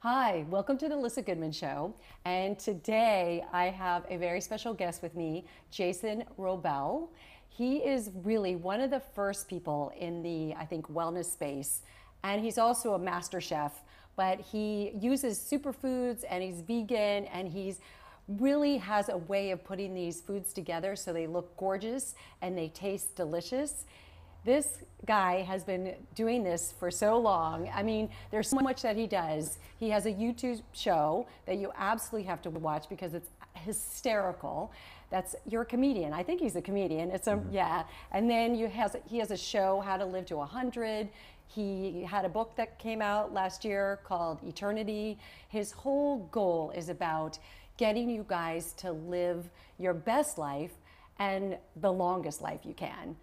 Hi, welcome to the Lissa Goodman Show. And today I have a very special guest with me, Jason Wrobel. He is really one of the first people in the, I think, wellness space. And he's also a master chef, but he uses superfoods and he's vegan and he's really has a way of putting these foods together so they look gorgeous and they taste delicious. This guy has been doing this for so long. I mean, there's so much that he does. He has a YouTube show that you absolutely have to watch because it's hysterical. You're a comedian. I think he's a comedian. Yeah. And then he has a show, How to Live to 100. He had a book that came out last year called Eternity. His whole goal is about getting you guys to live your best life and the longest life you can.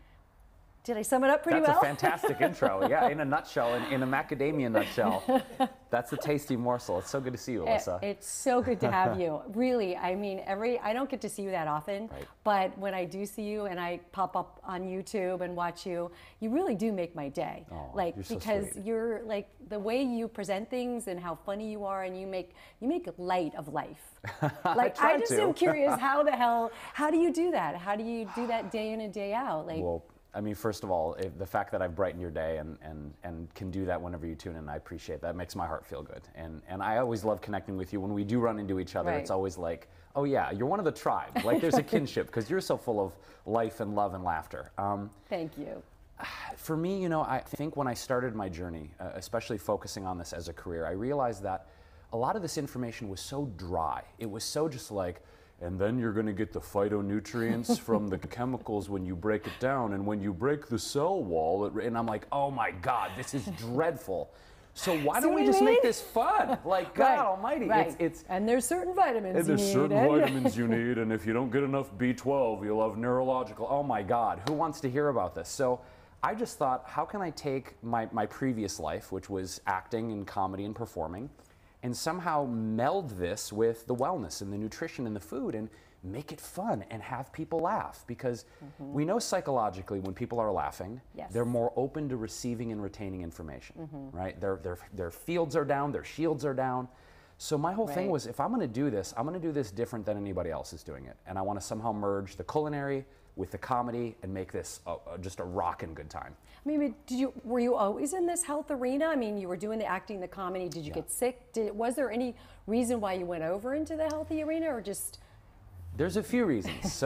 Did I sum it up pretty well? That's a fantastic intro. Yeah, in a nutshell, in a macadamia nutshell. That's a tasty morsel. It's so good to see you, Alyssa. It's so good to have you. Really, I mean, I don't get to see you that often, right. But when I do see you and I pop up on YouTube and watch you, you really do make my day. Oh, like you're so because sweet. you're like the way you present things and how funny you are, and you make light of life. Like I just am curious, how do you do that? How do you do that day in and day out? Like. Well, I mean, first of all, the fact that I've brightened your day and can do that whenever you tune in, I appreciate that. It makes my heart feel good. And I always love connecting with you. When we do run into each other, right. It's always like, oh yeah, you're one of the tribe. Like there's a kinship because you're so full of life and love and laughter. Thank you. For me, you know, I think when I started my journey, especially focusing on this as a career, I realized that a lot of this information was so dry. It was so just like, and then you're going to get the phytonutrients from the chemicals when you break it down, and when you break the cell wall, and I'm like, oh my God, this is dreadful. So why don't we just make this fun? Like, God Almighty, right. it's and there's certain vitamins and there's you need. certain vitamins you need, and if you don't get enough B12, you'll have neurological. Oh my God, who wants to hear about this? So I just thought, how can I take my previous life, which was acting and comedy and performing, and somehow meld this with the wellness and the nutrition and the food and make it fun and have people laugh. Because we know psychologically when people are laughing, yes. they're more open to receiving and retaining information, right? Their fields are down, their shields are down. So my whole thing was, if I'm gonna do this, I'm gonna do this different than anybody else is doing it. And I wanna somehow merge the culinary with the comedy and make this just a rockin' good time. I mean, were you always in this health arena? I mean, you were doing the acting, the comedy. Did you get sick? Was there any reason why you went over into the healthy arena, or just? There's a few reasons.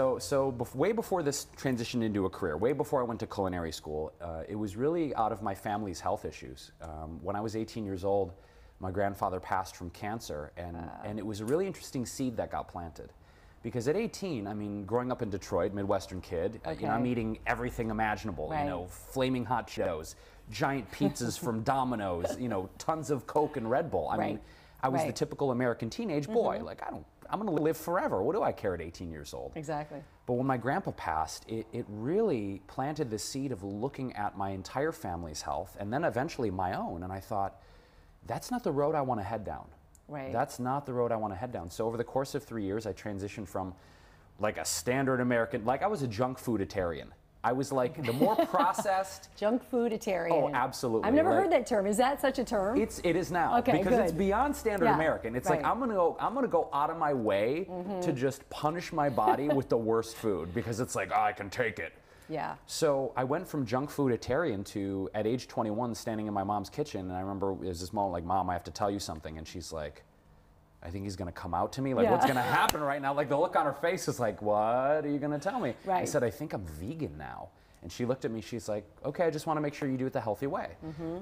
Way before this transitioned into a career, way before I went to culinary school, it was really out of my family's health issues. When I was 18 years old, my grandfather passed from cancer, and it was a really interesting seed that got planted. Because at 18, I mean, growing up in Detroit, Midwestern kid, you know, I'm eating everything imaginable, you know, flaming hot Cheetos, giant pizzas from Domino's, you know, tons of Coke and Red Bull. I mean, I was the typical American teenage boy. Like, I'm gonna live forever. What do I care at 18 years old? Exactly. But when my grandpa passed, it really planted the seed of looking at my entire family's health and then eventually my own. And I thought, that's not the road I wanna head down. Right. That's not the road I want to head down. So over the course of 3 years, I transitioned from like a standard American, like I was a junk fooditarian. I was like the more processed. Junk fooditarian. Oh, absolutely. I've never heard that term. Is that such a term? It is now. Okay, because it's beyond standard American. It's like I'm gonna go out of my way to just punish my body with the worst food because it's like, oh, I can take it. Yeah. So I went from junk fooditarian to, at age 21, standing in my mom's kitchen, and I remember there's this moment like, Mom, I have to tell you something, and she's like, I think he's gonna come out to me. Like, what's gonna happen right now? Like, the look on her face is like, what are you gonna tell me? Right. I said, I think I'm vegan now. And she looked at me, she's like, okay, I just wanna make sure you do it the healthy way.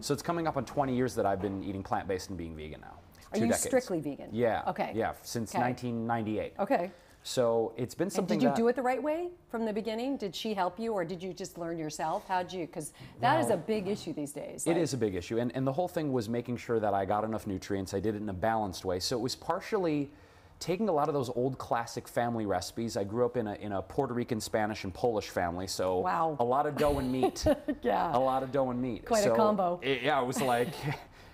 So it's coming up on 20 years that I've been eating plant-based and being vegan now. Are you strictly vegan? Yeah. Okay. Yeah, since 1998. Okay. So it's been something. And did you do it the right way from the beginning? Did she help you, or did you just learn yourself? How'd you? Because that is a big issue these days. It is a big issue, and the whole thing was making sure that I got enough nutrients. I did it in a balanced way. So it was partially taking a lot of those old classic family recipes. I grew up in a Puerto Rican, Spanish, and Polish family, so a lot of dough and meat. A lot of dough and meat. Quite a combo. It was like.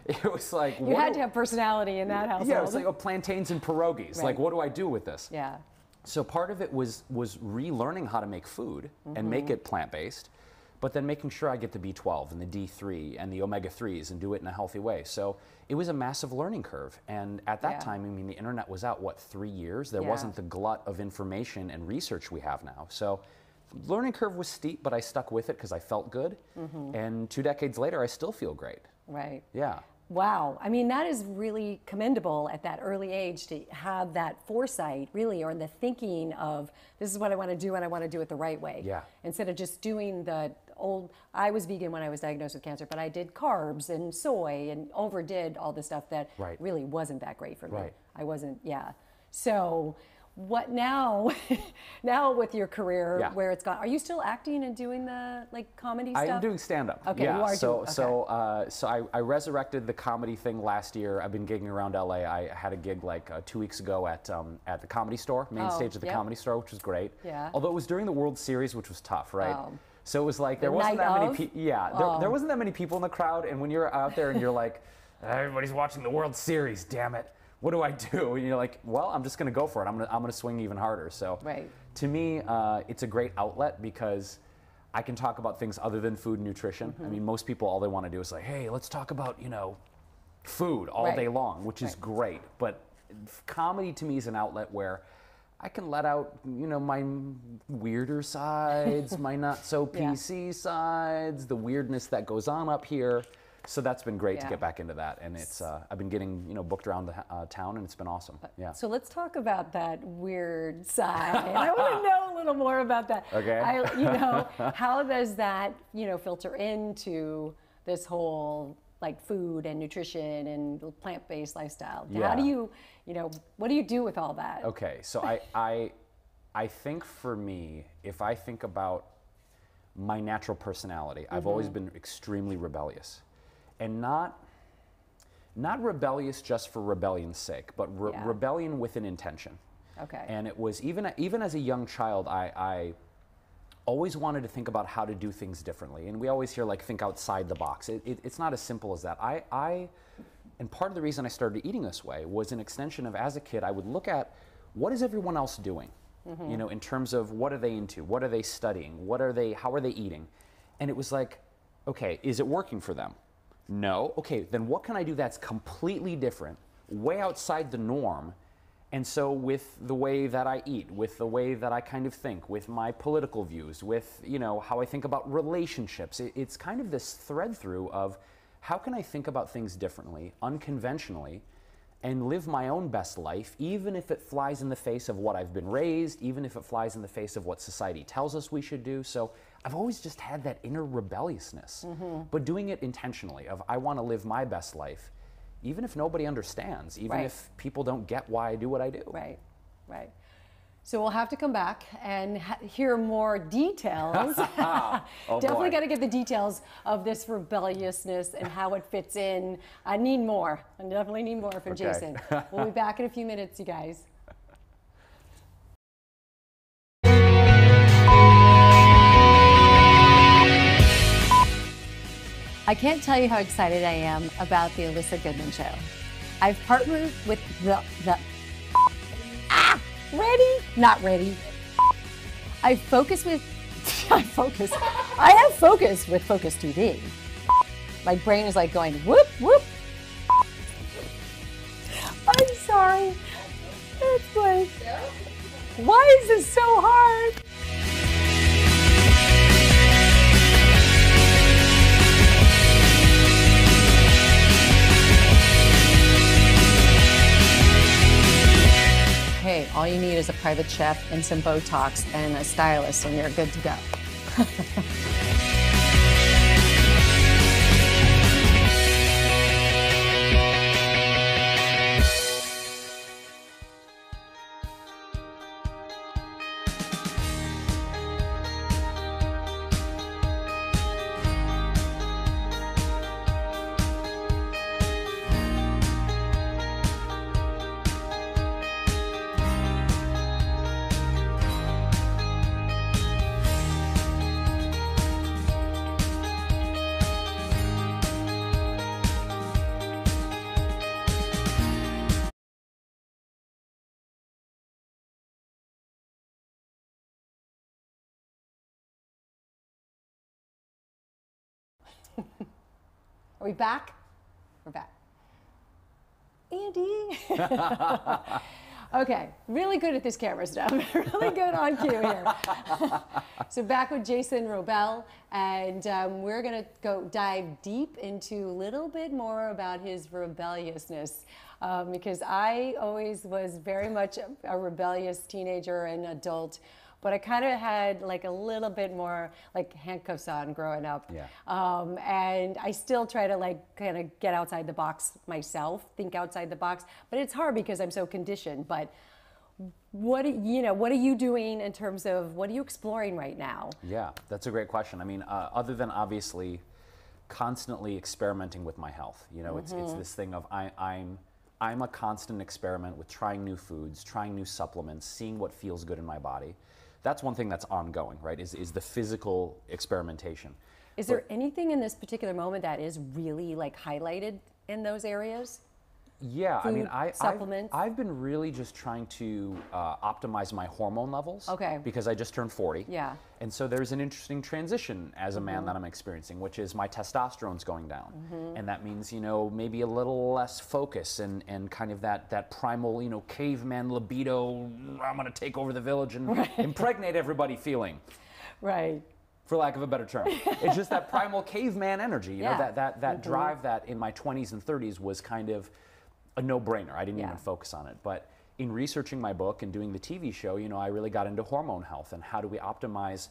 It was like you had to have personality in that household. Yeah, it was like plantains and pierogies. Like, what do I do with this? Yeah. So part of it was relearning how to make food and make it plant-based. but then making sure I get the B12 and the D3 and the omega-3s and do it in a healthy way. So it was a massive learning curve. And at that time, I mean, the internet was out, what, 3 years? There wasn't the glut of information and research we have now. So learning curve was steep, but I stuck with it because I felt good. And 2 decades later, I still feel great. Right. Yeah. Wow. I mean, that is really commendable at that early age to have that foresight, really, or the thinking of this is what I want to do and I want to do it the right way. Yeah. Instead of just doing the old, I was vegan when I was diagnosed with cancer, but I did carbs and soy and overdid all the stuff that really wasn't that great for me. Right. I wasn't, So what now, now with your career, where it's gone, are you still acting and doing the comedy stuff? I'm doing stand-up. Okay, yeah. you are So I resurrected the comedy thing last year. I've been gigging around LA. I had a gig 2 weeks ago at the Comedy Store, main stage of the Comedy Store, which was great. Yeah. Although it was during the World Series, which was tough, right? So it was like there The wasn't night that many of? people. Yeah, there wasn't that many people in the crowd, and when you're out there and you're like, everybody's watching the World Series, damn it. What do I do? And you're like, well, I'm just going to go for it. I'm going to swing even harder. So to me, it's a great outlet because I can talk about things other than food and nutrition. I mean, most people, all they want to do is like, hey, let's talk about, food all day long, which is great. But comedy to me is an outlet where I can let out, my weirder sides, my not so PC sides, the weirdness that goes on up here. So that's been great to get back into that, and it's I've been getting booked around the town, and it's been awesome. Yeah. So let's talk about that weird side. I want to know a little more about that. Okay. How does that filter into this whole food and nutrition and plant-based lifestyle? Yeah. How do you what do you do with all that? Okay. So I think for me, if I think about my natural personality, I've always been extremely rebellious. And not rebellious just for rebellion's sake, but rebellion with an intention. Okay. And it was even as a young child, I always wanted to think about how to do things differently. And we always hear think outside the box. It's not as simple as that. And part of the reason I started eating this way was an extension of, as a kid, I would look at what is everyone else doing, in terms of what are they into, what are they studying, how are they eating, and it was like, okay, is it working for them? No. Okay, then what can I do that's completely different, way outside the norm? And so with the way that I eat, with the way that I kind of think, with my political views, with how I think about relationships, it's kind of this thread through of how can I think about things differently, unconventionally, and live my own best life, even if it flies in the face of what I've been raised, even if it flies in the face of what society tells us we should do. So I've always just had that inner rebelliousness, but doing it intentionally of I want to live my best life, even if nobody understands, even if people don't get why I do what I do. Right, right. So we'll have to come back and hear more details. Definitely got to get the details of this rebelliousness and how it fits in. I need more. I definitely need more from Jason. We'll be back in a few minutes, you guys. I can't tell you how excited I am about the Alyssa Goodman Show. I've partnered with ready? Not ready. I have focus with Focus TV. My brain is going whoop, whoop. I'm sorry. It's why is this so hard? Hey, all you need is a private chef and some Botox and a stylist and you're good to go. Are we back? We're back. Andy. Okay, really good at this camera stuff. Really good on cue here. So back with Jason Wrobel, and we're gonna go dive deep into a little bit more about his rebelliousness, because I always was very much a rebellious teenager and adult, but I kind of had like a little bit more like handcuffs on growing up. Yeah. And I still try to like kind of get outside the box myself, think outside the box, but it's hard because I'm so conditioned. But what are you doing in terms of, what are you exploring right now? Yeah, that's a great question. I mean, other than obviously constantly experimenting with my health, it's this thing of I'm a constant experiment with trying new foods, trying new supplements, seeing what feels good in my body. That's one thing that's ongoing, right, is the physical experimentation. Is there anything in this particular moment that is really like highlighted in those areas? Yeah, I mean, supplements? I've been really just trying to optimize my hormone levels. Okay. Because I just turned 40. Yeah. And so there's an interesting transition as a man that I'm experiencing, which is my testosterone's going down. And that means, maybe a little less focus and kind of that primal, caveman libido, I'm going to take over the village and impregnate everybody feeling. Right. For lack of a better term. It's just that primal caveman energy, that drive that in my 20s and 30s was kind of a no-brainer. I didn't even focus on it. But in researching my book and doing the TV show, I really got into hormone health and how do we optimize,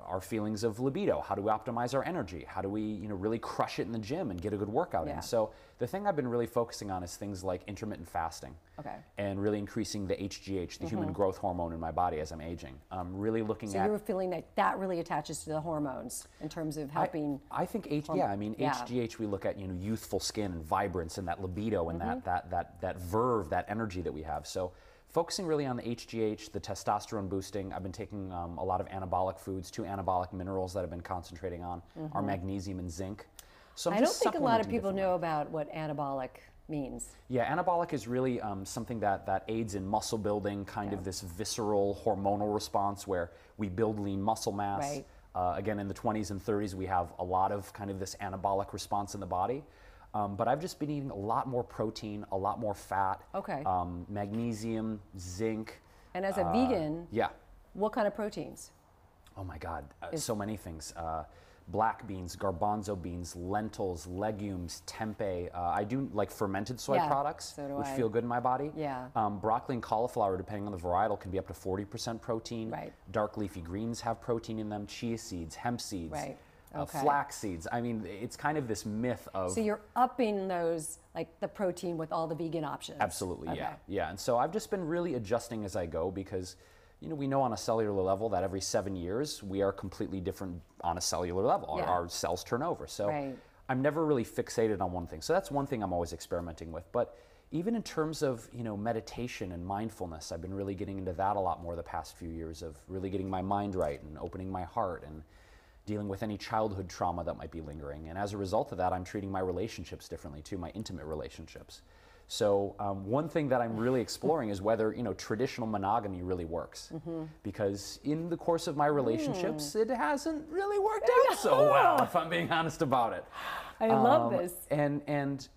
our feelings of libido? How do we optimize our energy? How do we, really crush it in the gym and get a good workout in? So the thing I've been really focusing on is things like intermittent fasting. Okay. And really increasing the HGH, the human growth hormone in my body as I'm aging. Really looking at... So you're feeling that really attaches to the hormones in terms of helping... I think HGH, we look at, youthful skin and vibrance and that libido and that verve, that energy that we have. So focusing really on the HGH, the testosterone boosting. I've been taking a lot of anabolic foods. 2 anabolic minerals that I've been concentrating on are magnesium and zinc. So I don't think a lot of people know about what anabolic means. Yeah, anabolic is really something that aids in muscle building, kind of this visceral hormonal response where we build lean muscle mass. Right. Again, in the 20s and 30s, we have a lot of kind of this anabolic response in the body. But I've just been eating a lot more protein, a lot more fat, magnesium, zinc. And as a vegan, yeah, what kind of proteins? Oh my God, so many things. Black beans, garbanzo beans, lentils, legumes, tempeh. I do like fermented soy products, which feel good in my body. Yeah. Broccoli and cauliflower, depending on the varietal, can be up to 40% protein. Right. Dark leafy greens have protein in them. Chia seeds, hemp seeds. Right. Flax seeds. I mean, it's kind of this myth of... So you're upping those, like the protein with all the vegan options. Absolutely, yeah. And so I've just been really adjusting as I go because, we know on a cellular level that every 7 years we are completely different on a cellular level. Our cells turn over. So I'm never really fixated on one thing. So that's one thing I'm always experimenting with. But even in terms of, meditation and mindfulness, I've been really getting into that a lot more the past few years of really getting my mind right and opening my heart and dealing with any childhood trauma that might be lingering. And as a result of that, I'm treating my relationships differently too, my intimate relationships. So one thing that I'm really exploring is whether, traditional monogamy really works. Because in the course of my relationships, it hasn't really worked out so well, if I'm being honest about it. I love this. And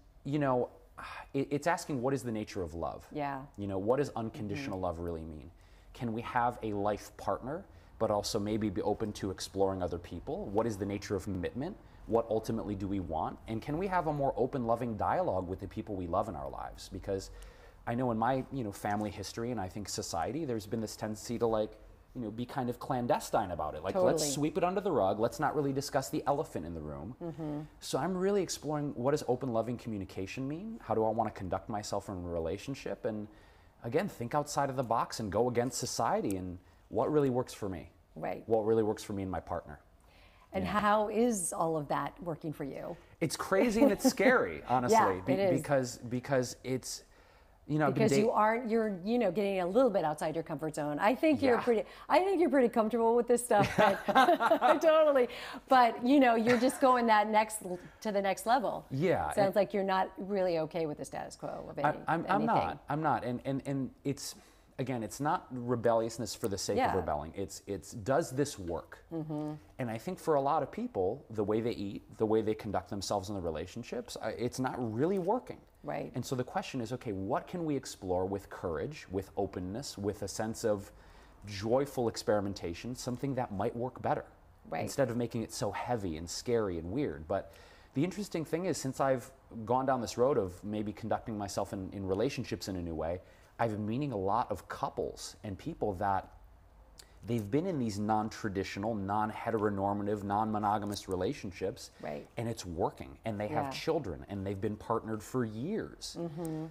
it's asking, what is the nature of love? Yeah. What does unconditional love really mean? Can we have a life partner but also maybe be open to exploring other people? What is the nature of commitment? What ultimately do we want? And can we have a more open, loving dialogue with the people we love in our lives? Because I know in my, family history and I think society, there's been this tendency to be kind of clandestine about it. Like, let's sweep it under the rug. Let's not really discuss the elephant in the room. So I'm really exploring, what does open, loving communication mean? How do I want to conduct myself in a relationship? And again, think outside of the box and go against society and what really works for me? Right. What really works for me and my partner? And how is all of that working for you? It's crazy and it's scary, honestly. It is. Because it's, because you're getting a little bit outside your comfort zone. I think you're pretty comfortable with this stuff. But, totally. But you're just going to the next level. Yeah. Sounds like you're not really okay with the status quo of anything. I'm not. And it's, again, it's not rebelliousness for the sake of Yeah. rebelling. It's does this work? And I think for a lot of people, the way they eat, the way they conduct themselves in the relationships, it's not really working. Right. And so the question is, okay, what can we explore with courage, with openness, with a sense of joyful experimentation, something that might work better, Right. instead of making it so heavy and scary and weird. But the interesting thing is, since I've gone down this road of maybe conducting myself in relationships in a new way, I've been meeting a lot of couples and people that they've been in these non-traditional, non-heteronormative, non-monogamous relationships, Right. and it's working, and they have Yeah. children, and they've been partnered for years.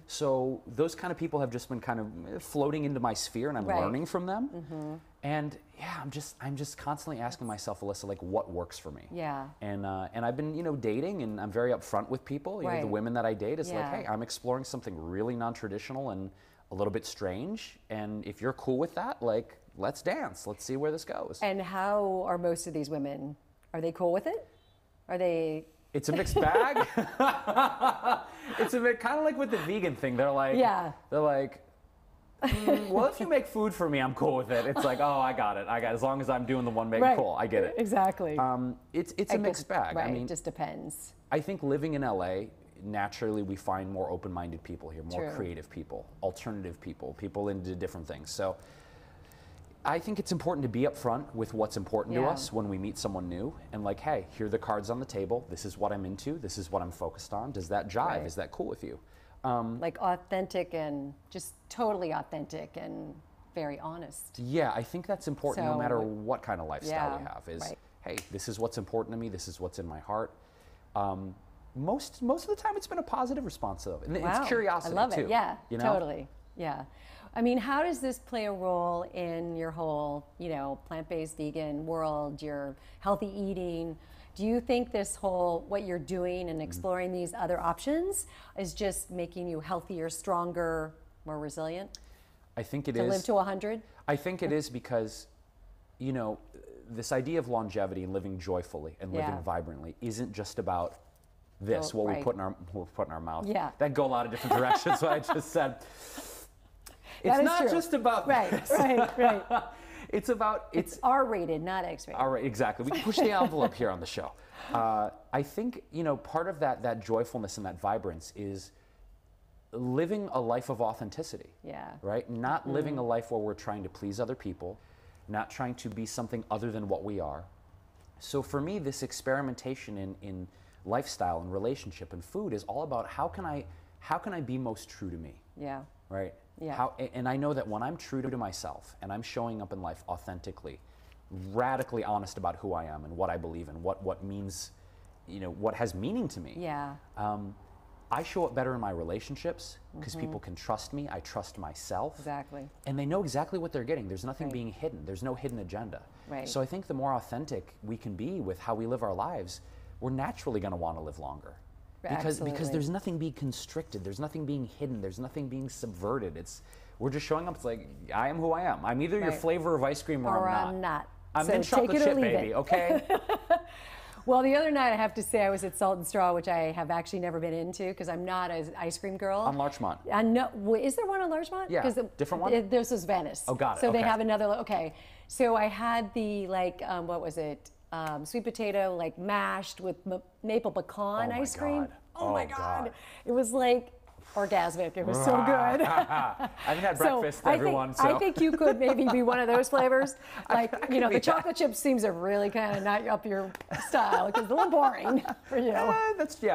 So those kind of people have just been kind of floating into my sphere, and I'm Right. learning from them. And yeah, I'm just constantly asking myself, Alyssa, like, what works for me? Yeah. And I've been, dating, and I'm very upfront with people. You know, the Right. women that I date, is like, Yeah. hey, I'm exploring something really non-traditional and a little bit strange, and if you're cool with that, like, let's dance. Let's see where this goes. And how are most of these women? Are they cool with it? Are they? It's a mixed bag. It's a bit kind of like with the vegan thing. They're like, Yeah. well, if you make food for me, I'm cool with it. It's like, oh, I got it. As long as I'm doing the one make, Right. cool. I get it. Exactly. It's a mixed bag. Right. I mean, it just depends. I think living in LA, naturally we find more open-minded people here, more True. creative people, alternative people, people into different things. So I think it's important to be upfront with what's important to Yeah. us when we meet someone new, and like, hey, here are the cards on the table. This is what I'm into. This is what I'm focused on. Does that jive? Right. Is that cool with you? Like authentic and just totally authentic and very honest. Yeah, I think that's important no So, matter what kind of lifestyle we yeah, have. Is right. hey, this is what's important to me. This is what's in my heart. Most of the time, it's been a positive response though, and Wow. it's curiosity I love too. it. Yeah, you know? totally. Yeah. I mean, how does this play a role in your whole, plant-based vegan world, your healthy eating? Do you think this whole, what you're doing Mm-hmm. and exploring these other options is just making you healthier, stronger, more resilient I think it to is. live to 100? I think it is because, this idea of longevity and living joyfully and living Yeah. vibrantly isn't just about this, Oh, what right. we put in our mouth. Yeah. That can go a lot of different directions, what I just said. It's That is not true. just about Right, this. right. It's about, It's R-rated, not X-rated. all right, exactly. We can push the envelope here on the show. I think, part of that joyfulness and that vibrance is living a life of authenticity. Yeah. Right? Not living a life where we're trying to please other people, not trying to be something other than what we are. So for me, this experimentation in lifestyle and relationship and food is all about how can I be most true to me, Yeah. right? Yeah. And I know that when I'm true to myself and I'm showing up in life authentically, radically honest about who I am and what I believe in, what means, what has meaning to me. Yeah. I show up better in my relationships because people can trust me. I trust myself. Exactly. And they know exactly what they're getting. There's nothing Right. being hidden. There's no hidden agenda. Right. So I think the more authentic we can be with how we live our lives, we're naturally going to want to live longer. Because Absolutely. there's nothing being constricted. There's nothing being hidden. There's nothing being subverted. We're just showing up. It's like, I am who I am. I'm either your Right. flavor of ice cream or I'm not. I'm So in take chocolate it or chip, leave baby, it. okay? Well, the other night I have to say I was at Salt and Straw, which I have actually never been into because I'm not an ice cream girl. On Larchmont. I know. Is there one on Larchmont? Yeah. 'Cause Different one? This was Venice. Oh, got it. So they Okay. have another. Okay. So I had the what was it? Sweet potato mashed with maple pecan Oh my ice cream. God. Oh my Oh God! God. It was like orgasmic. It was so good. I haven't had breakfast, everyone. I think you could maybe be one of those flavors. Like, could be the that. chocolate chip seems to really kind of not up your style because it's a little boring for you.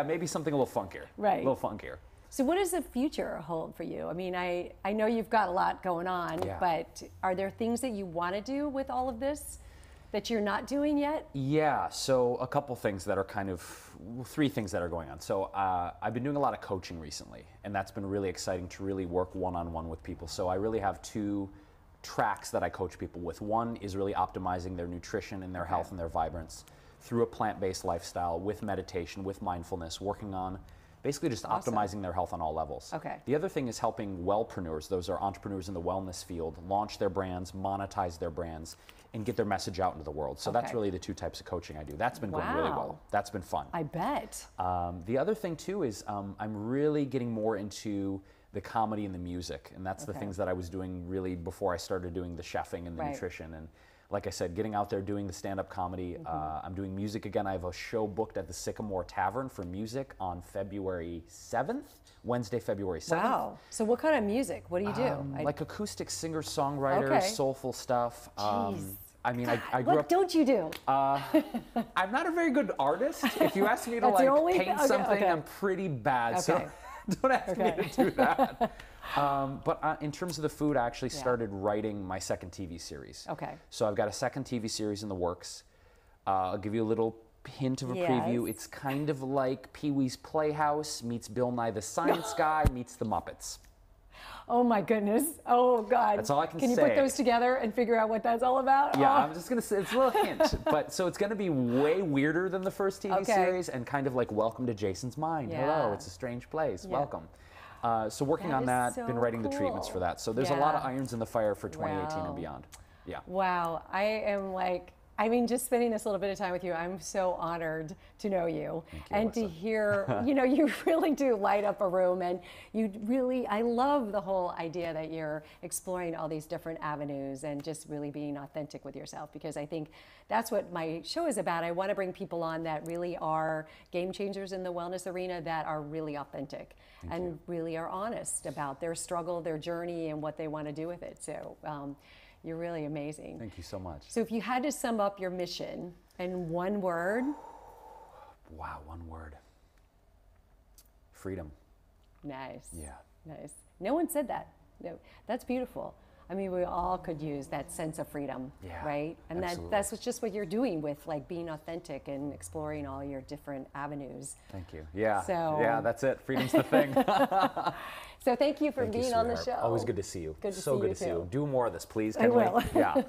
Maybe something a little funkier. Right. A little funkier. So what does the future hold for you? I mean, I know you've got a lot going on, Yeah. but are there things that you want to do with all of this that you're not doing yet? Yeah, so a couple things that are three things that are going on. So I've been doing a lot of coaching recently, and that's been really exciting to really work one-on-one with people. So I really have two tracks that I coach people with. One is really optimizing their nutrition and their health and their vibrance through a plant-based lifestyle with meditation, with mindfulness, working on basically just optimizing their health on all levels. Okay. The other thing is helping wellpreneurs, those are entrepreneurs in the wellness field, launch their brands, monetize their brands, and get their message out into the world. So that's Okay. really the two types of coaching I do. That's been going really Wow. well. That's been fun. I bet. The other thing too is I'm really getting more into the comedy and the music. And that's the Okay. things that I was doing really before I started doing the chefing and the Right. nutrition. And like I said, getting out there doing the stand-up comedy. I'm doing music again. I have a show booked at the Sycamore Tavern for music on February 7th, Wednesday, February 7th. Wow. So what kind of music? What do you do? Like acoustic singer-songwriter, Okay. soulful stuff. Jeez. I mean, I grew What up. don't you do? I'm not a very good artist. If you ask me to That's the like only paint thing- okay, something, okay. I'm pretty bad. So Okay. don't ask me Okay. to do that. But in terms of the food, I actually Yeah. started writing my second TV series. Okay. So I've got a second TV series in the works. I'll give you a little hint of a preview. Yes. It's kind of like Pee-wee's Playhouse meets Bill Nye the Science Guy meets the Muppets. Oh my goodness. Oh God. That's all I can Can you put say. those together and figure out what that's all about? Yeah, Oh. I'm just gonna say it's a little hint, but so it's gonna be way weirder than the first TV Okay. series, and kind of like Welcome to Jason's Mind. Yeah. Hello, it's a strange place. Yeah. Welcome. So working That on is that, so been writing the treatments cool. for that. So there's a lot of Yeah. irons in the fire for 2018 Wow. and beyond. Yeah. Wow, I am like, I mean, just spending this little bit of time with you, I'm so honored to know you. And to Alyssa. hear, you know, you really do light up a room, and you really, I love the whole idea that you're exploring all these different avenues and just really being authentic with yourself, because I think that's what my show is about. I want to bring people on that really are game changers in the wellness arena, that are really authentic and really are honest about their struggle, their journey, and what they want to do with it. So you're really amazing. Thank you so much. So if you had to sum up your mission in one word, Wow, one word. Freedom. nice. Yeah. Nice. No one said that. No, that's beautiful. I mean, we all could use that sense of freedom, Yeah, right? And absolutely. that's just what you're doing with like being authentic and exploring all your different avenues. Thank you. Yeah. So- yeah, that's it. Freedom's the thing. So thank you for Thank you, being on the sweetheart. show. Always good to see you. Good to so see good you to see too. you. Do more of this, please. I Can we? will. Yeah.